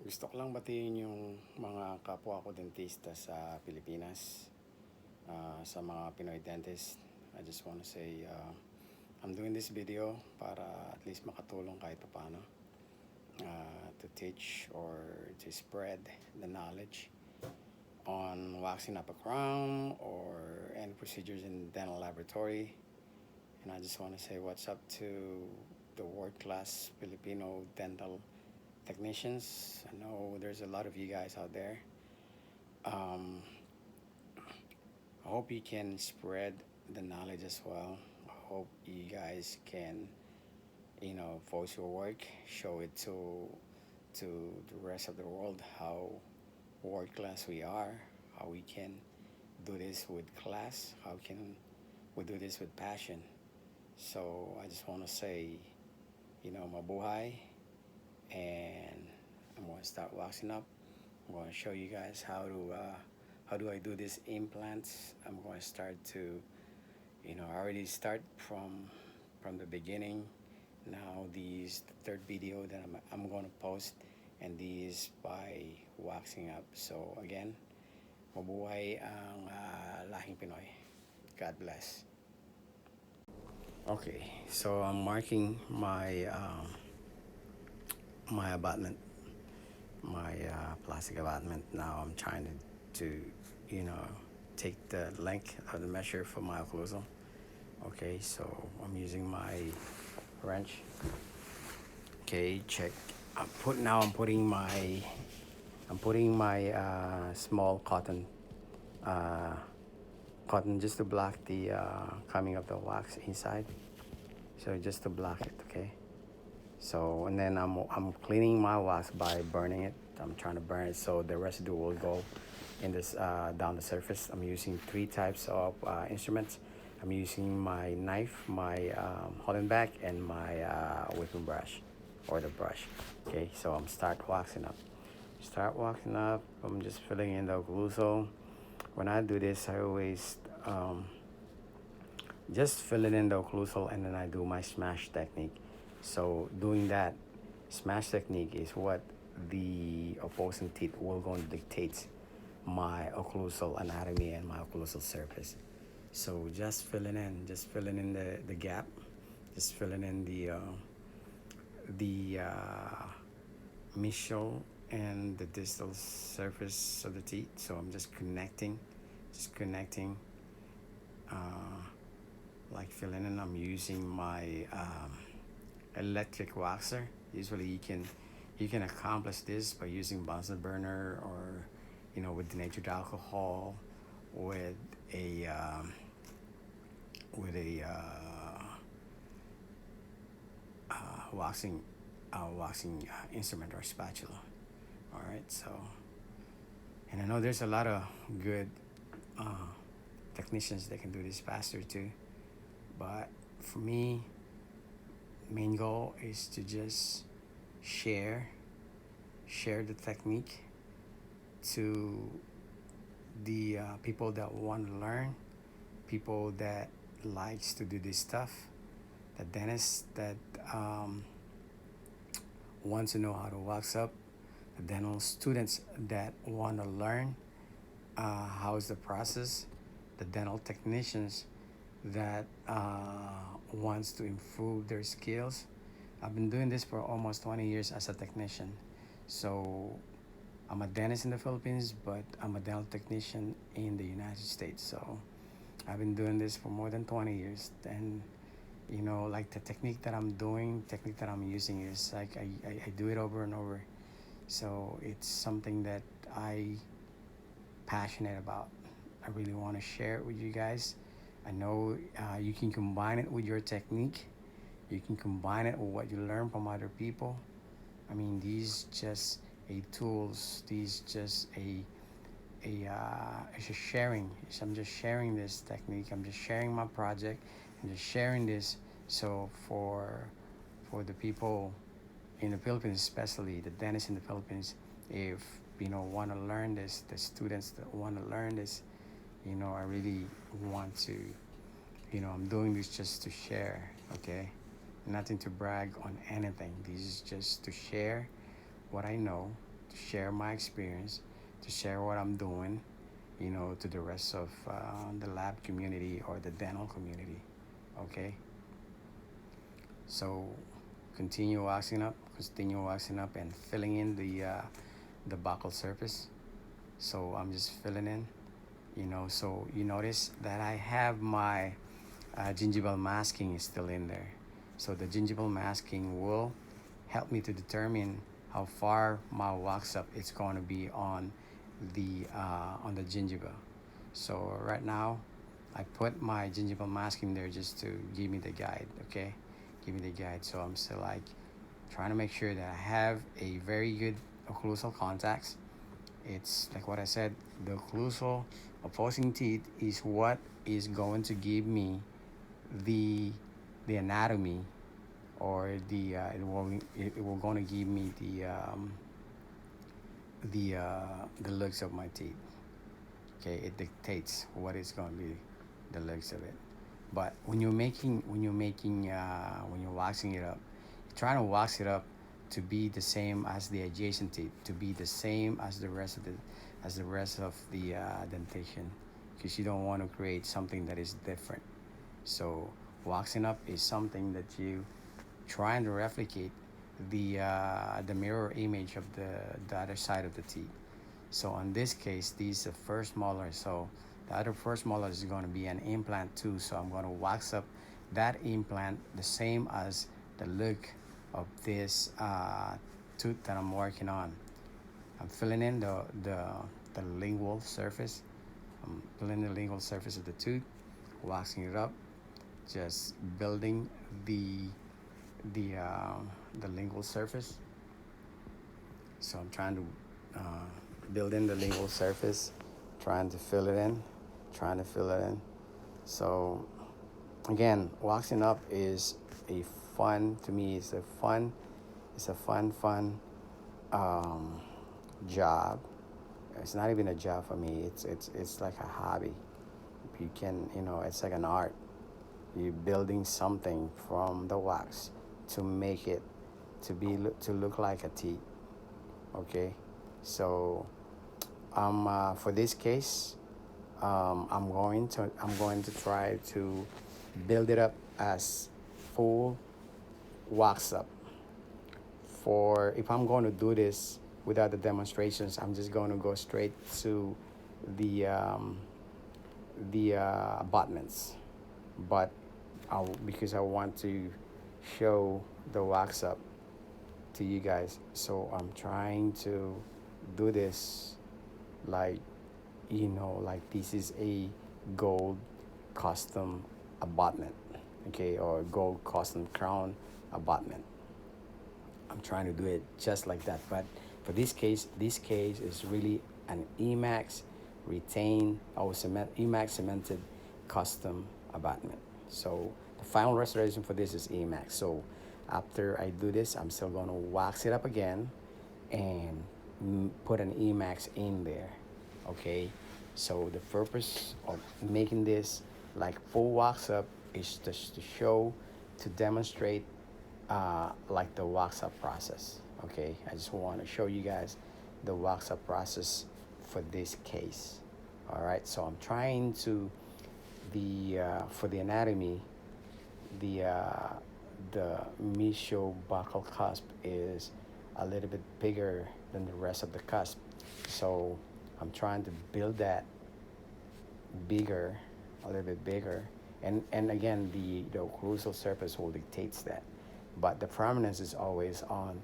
Gusto ko lang batiin yung mga kapwa ko dentista sa Pilipinas, sa mga Pinoy dentist. I just want to say I'm doing this video para at least makatulong kahit paano to teach or to spread the knowledge on waxing up a crown or any procedures in dental laboratory. And I just want to say what's up to the world-class Filipino dental technicians. I know there's a lot of you guys out there. I hope you can spread the knowledge as well. I hope you guys can, post your work, show it to the rest of the world how world class we are, how we can do this with class, how can we do this with passion. So I just want to say, mabuhay, and I'm going to start waxing up. I'm going to show you guys how do I do these implants. I'm going to start to, I already start from the beginning. Now these the third video that I'm going to post, and these by waxing up. So again, mabuhay ang lahing Pinoy. God bless. Okay, so I'm marking my my abutment, my plastic abutment. Now I'm trying to take the length of the measure for my occlusal. Okay, so I'm using my wrench. Okay, check. I'm putting my small cotton just to block the coming of the wax inside. So just to block it, okay. So, and then I'm cleaning my wax by burning it. I'm trying to burn it so the residue will go in this down the surface. I'm using 3 types of instruments. I'm using my knife, my holding back, and my whipping brush or the brush. Okay, so I'm start waxing up. I'm just filling in the occlusal. When I do this, I always just fill it in the occlusal, and then I do my smash technique. So doing that smash technique is what the opposing teeth will going to dictate my occlusal anatomy and my occlusal surface. So just filling in the gap, just filling in the mesial and the distal surface of the teeth. So I'm just connecting, like filling in. I'm using my electric waxer. Usually you can accomplish this by using Bunsen burner or with denatured alcohol, with a waxing instrument or spatula. All right, so, and I know there's a lot of good technicians that can do this faster too, but for me, main goal is to just share the technique to the people that want to learn, people that likes to do this stuff, the dentists that want to know how to wax up, the dental students that want to learn how is the process, the dental technicians that wants to improve their skills. I've been doing this for almost 20 years as a technician. So I'm a dentist in the Philippines, but I'm a dental technician in the United States. So I've been doing this for more than 20 years. And like the technique that I'm using is like I do it over and over. So it's something that I passionate about. I really want to share it with you guys. I know you can combine it with your technique. You can combine it with what you learn from other people. I mean, these just tools. These just it's a sharing. I'm just sharing this technique. I'm just sharing my project. I'm just sharing this. So for the people in the Philippines, especially the dentists in the Philippines, if want to learn this, the students that want to learn this, I really want to, I'm doing this just to share, okay? Nothing to brag on anything. This is just to share what I know, to share my experience, to share what I'm doing, to the rest of the lab community or the dental community. Okay, so continue waxing up and filling in the buccal surface. So I'm just filling in, so you notice that I have my gingival masking is still in there. So the gingival masking will help me to determine how far my wax up is going to be on the gingiva. So right now, I put my gingival masking there just to give me the guide. Okay, give me the guide. So I'm still like trying to make sure that I have a very good occlusal contacts. It's like what I said, the occlusal opposing teeth is what is going to give me the anatomy, or it will going to give me the looks of my teeth. Okay, it dictates what is going to be the looks of it. But when you're waxing it up, you're trying to wax it up to be the same as the adjacent teeth, to be the same as the rest of the dentation, because you don't want to create something that is different. So waxing up is something that you trying to replicate the mirror image of the other side of the teeth. So in this case, these are the first molar. So the other first molar is going to be an implant too. So I'm going to wax up that implant the same as the look of this tooth that I'm working on. I'm filling in the lingual surface. I'm filling the lingual surface of the tooth, waxing it up, just building the lingual surface. So I'm trying to build in the lingual surface, trying to fill it in. So again, waxing up is a fun to me. It's a fun job. It's not even a job for me. It's like a hobby. You can, it's like an art. You're building something from the wax to make it to look like a teeth. Okay, so for this case, I'm going to try to build it up as full wax up. For if I'm going to do this without the demonstrations, I'm just going to go straight to the abutments, but because I want to show the wax up to you guys, so I'm trying to do this like like this is a gold custom abutment, okay, or gold custom crown abutment. I'm trying to do it just like that, but for this case is really an Emax retained or Emax cemented custom abutment. So the final restoration for this is Emax. So after I do this, I'm still going to wax it up again and put an Emax in there. Okay, so the purpose of making this like full wax up is just to show, to demonstrate like the wax up process. Okay, I just want to show you guys the wax up process for this case. All right, so I'm trying to for the anatomy, the mesiobuccal cusp is a little bit bigger than the rest of the cusp, so I'm trying to build that a little bit bigger, and again the occlusal surface will dictates that, but the prominence is always on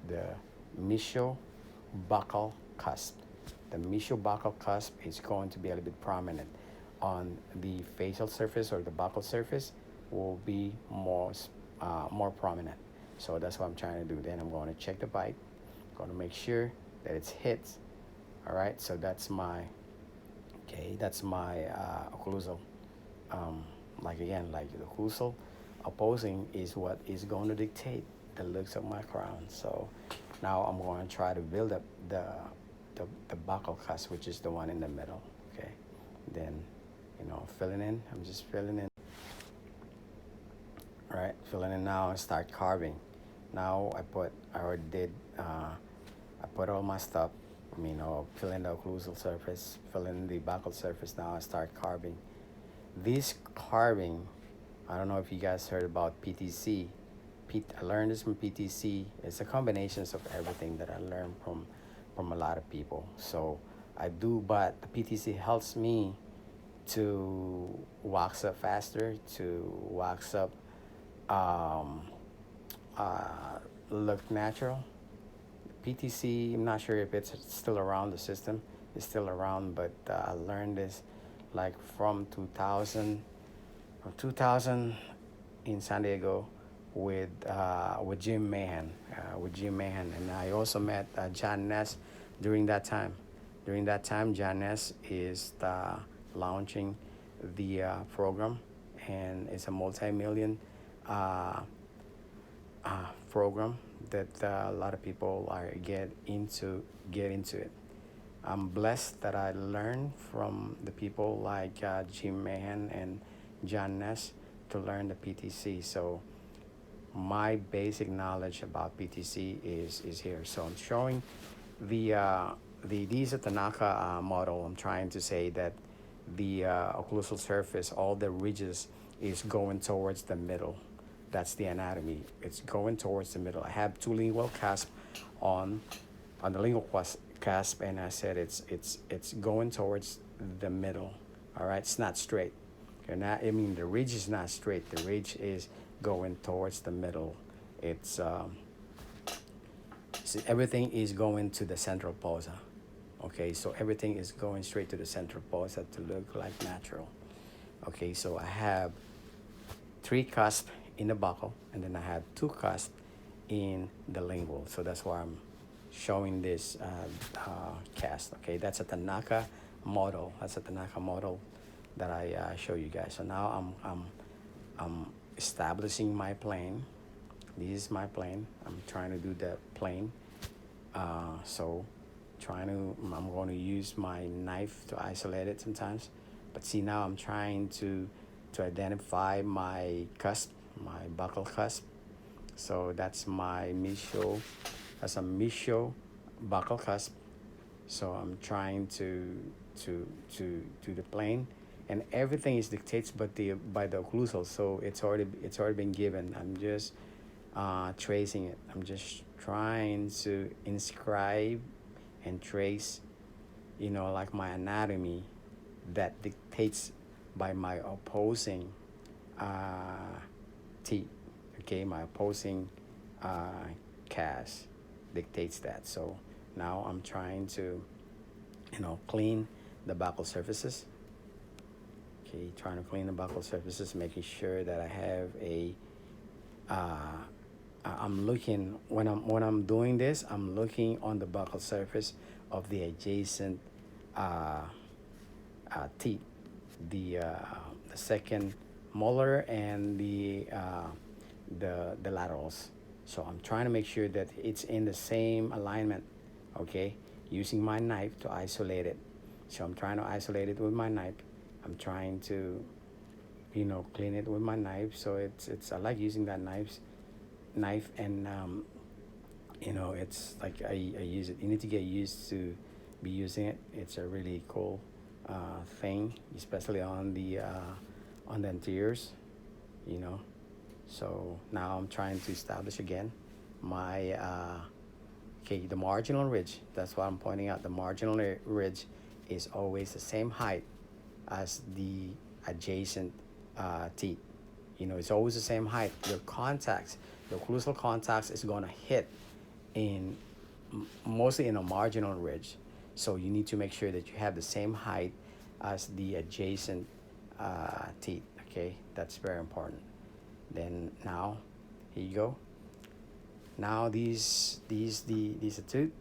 the mesiobuccal cusp. The mesiobuccal cusp is going to be a little bit prominent. On the facial surface or the buccal surface will be more prominent. So that's what I'm trying to do. Then I'm going to check the bite, going to make sure that it's hit. All right, so that's my occlusal. Like again, like the occlusal opposing is what is going to dictate the looks of my crown. So now I'm going to try to build up the buccal cusp, which is the one in the middle. Okay, then filling in. I'm just filling in. All right, filling in now and start carving. Now I already did. I put all my stuff, fill in the occlusal surface, fill in the buccal surface. Now I start carving. This carving, I don't know if you guys heard about PTC. I learned this from PTC. It's a combination of everything that I learned from a lot of people. So I do, but the PTC helps me to wax up faster, to wax up, um, look natural. PTC, I'm not sure if it's still around the system. It's still around, but I learned this like from 2000 in San Diego with Jim Mahan, and I also met John Ness during that time. During that time, John Ness is launching the program, and it's a multi-million uh, program that a lot of people are get into it. I'm blessed that I learned from the people like Jim Mahan and John Ness to learn the PTC. So my basic knowledge about PTC is here. So I'm showing these are Tanaka model. I'm trying to say that the occlusal surface, all the ridges is going towards the middle. That's the anatomy. It's going towards the middle. I have two lingual cusp on the lingual cusp, and I said it's going towards the middle. All right, it's not straight. The ridge is not straight. The ridge is going towards the middle. It's everything is going to the central fossa. Okay, so everything is going straight to the central fossa to look like natural. Okay, so I have three cusp in the buccal, and then I have two cusp in the lingual. So that's why I'm showing this cast. Okay, that's a Tanaka model. That's a Tanaka model that I show you guys. So now I'm establishing my plane. This is my plane. I'm trying to do the plane. I'm going to use my knife to isolate it sometimes. But see, now I'm trying to identify my cusp, my buccal cusp. So that's my medial, that's a medial buccal cusp. So I'm trying to do the plane, and everything is dictated by the occlusal. So it's already been given. I'm just tracing it. I'm just trying to inscribe and trace, like my anatomy that dictates by my opposing teeth. Okay, my opposing cast dictates that. So now I'm trying to, clean the buccal surfaces. Okay, trying to clean the buccal surfaces, making sure that I have a I'm looking when I'm doing this. I'm looking on the buccal surface of the adjacent teeth, the second molar and the laterals. So I'm trying to make sure that it's in the same alignment. Okay, using my knife to isolate it. So I'm trying to isolate it with my knife. I'm trying to, clean it with my knife. So it's I like using that knife, and it's like I use it. You need to get used to be using it. It's a really cool thing, especially on the interiors. So now I'm trying to establish again my the marginal ridge. That's what I'm pointing out. The marginal ridge is always the same height as the adjacent teeth. It's always the same height. Your contacts, the occlusal contacts, is going to hit mostly in a marginal ridge. So you need to make sure that you have the same height as the adjacent teeth. Okay, that's very important. Then now, here you go. Now these are two.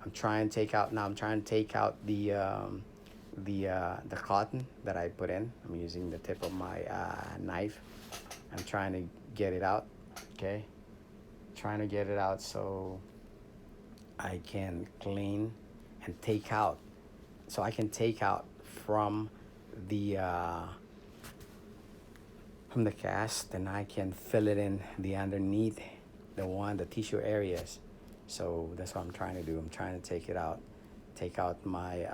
I'm trying to take out. Now I'm trying to take out the cotton that I put in. I'm using the tip of my knife. I'm trying to get it out. Okay, trying to get it out so I can clean and take out. So I can take out from the cast, and I can fill it in the underneath the tissue areas. So that's what I'm trying to do. I'm trying to take out my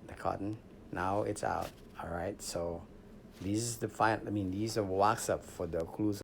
the cotton. Now it's out. All right. So these is the final. I mean, these are wax up for the occlusal